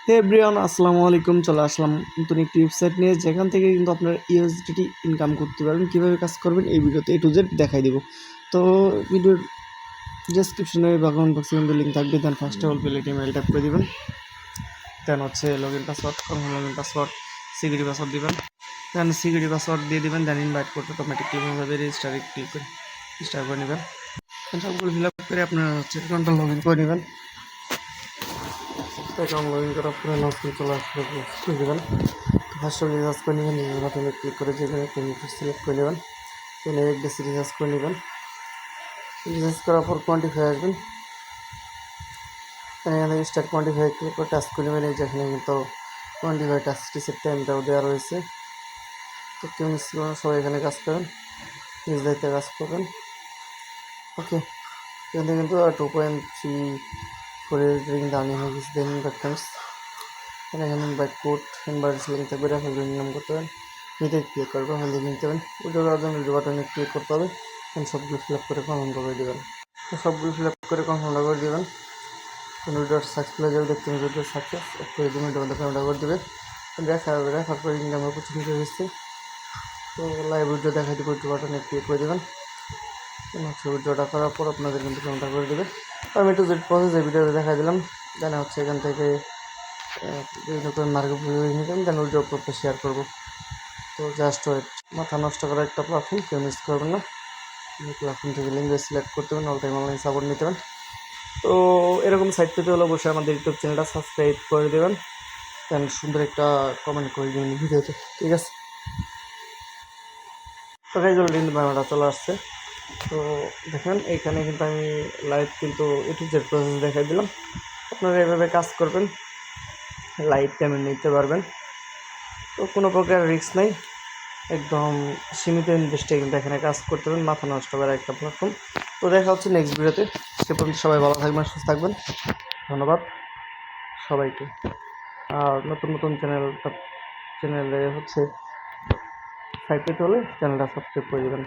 হে everyone, আসসালামু আলাইকুম। চলে আসলাম নতুন একটি ওয়েবসাইট নিয়ে, যেখান থেকে কিন্তু আপনারা ইউএসডিটি ইনকাম করতে পারবেন। কীভাবে কাজ করবেন এই ভিডিওতে A to Z দেখাই দেবো। তো ভিডিওর ডেসক্রিপশনে বা কমেন্ট বক্সে কিন্তু লিঙ্ক থাকবে। দেন ফার্স্ট অফ অল প্লেটে ইমেল ট্যাপ করে দেবেন। দেন হচ্ছে log in password, log in password, security password দেবেন। দেন সিকিউরিটি পাসওয়ার্ড দিয়ে দেবেন। দেন ইনভাইট করতে অটোমেটিকলি হবে, রেজিস্টারে ক্লিক করে রেজিস্টার করে নেবেন। সবগুলো ফিল আপ করে আপনারা হচ্ছে অ্যাকাউন্টটা লগ ইন করে নেবেন। অ্যাকাউন্ট লগ ইন করার পরে লগ ইন চলে আসলে করে দেবেন। ফার্স্ট রিচার্জ করে নেবেন, নিজের বাটনে ক্লিক করে যেখানে পেমেন্ট সিলেক্ট করে নেবেন। পেনে এক বেশি রিচার্জ করে নেবেন। রিচার্জ করার পর কোয়ান্টিফাই আসবেন। এখানে স্টার্ট কোয়ান্টিফাই ক্লিক করে টাচ করে নেবেন। এই যেখানে কিন্তু কোয়ান্টিফাই টাচ রিসেট টাইমটাও দেওয়া রয়েছে। তো কেউ মিস করবেন, সবাই এখানে কাজ করেন, নিজ দায়িত্বে কাজ করবেন। ওকে, এখানে কিন্তু 2.34 রিং দামি হয়ে গেছে। দেন ইনভাইট এখানে ইনভাইট কোড ইনভাইট লিঙ্ক থাকবে, রেফারেল নিয়ম করতে হবে, নিতে ক্লিক করবে, হলে নিতে হবে। উইড্রো করার জন্য উইড্রো বাটনে ক্লিক করতে হবে। সবগুলো ফিল আপ করে কনফার্ম করে দেবেন। সবগুলো ফিল আপ করে কনফার্ম করে দেবেন। উইড্রো সাকসেসফুল হয়ে যাবে, দেখতে হবে উইড্রো সাকসেস করে দেবেন। উইড্রো পেমেন্ট করে দেবে। রেফার করে ইনকাম অপরচুনিটি হয়েছে। তো লাইভ উইড্রো দেখাই দেবে, উইড্রো বাটনে ক্লিক করে দেবেন। হচ্ছে উইড্রোটা করার পর আপনাদের কিন্তু পেমেন্টটা করে দেবে। আমি একটু প্রসেস এই ভিডিওতে দেখা দিলাম। জানা হচ্ছে এখান থেকে বিভিন্ন করে মার্কেট নিতেন, দেন উইড্রো করতে শেয়ার করবো। তো জাস্ট ওয়েট, মাথা নষ্ট করা একটা প্ল্যাটফর্ম, কেউ মিস করবেন না। প্ল্যাটফর্ম থেকে ল্যাঙ্গুয়েজ সিলেক্ট করতে হবে, অল টাইম অনলাইন সাপোর্ট নিতে হবে। তো এরকম সাইট পেতে হলে অবশ্যই আমাদের ইউটিউব চ্যানেলটা সাবস্ক্রাইব করে দেবেন। দেন সুন্দর একটা কমেন্ট করে দেবেন ভিডিওতে, ঠিক আছে? তো গাইজ অলরেডি বাংলাটা চলে আসছে। তো দেখেন এইখানে কিন্তু আমি লাইভ কিন্তু A to Z প্রসেস দেখাই দিলাম। আপনারা এভাবে কাজ করবেন, লাইভ পেমেন্ট নিতে পারবেন। তো কোনো প্রকার রিস্ক নাই, একদম সীমিত ইনভেস্টে কিন্তু এখানে কাজ করতে পারেন। মাথা নষ্ট করার একটা প্ল্যাটফর্ম। তো দেখা হচ্ছে নেক্সট ভিডিওতে। সে পর্যন্ত সবাই ভালো থাকবেন, সুস্থ থাকবেন। ধন্যবাদ সবাইকে। আর নতুন নতুন চ্যানেলে হচ্ছে সাইট পেতে হলে চ্যানেলটা সাবস্ক্রাইব করে দেবেন।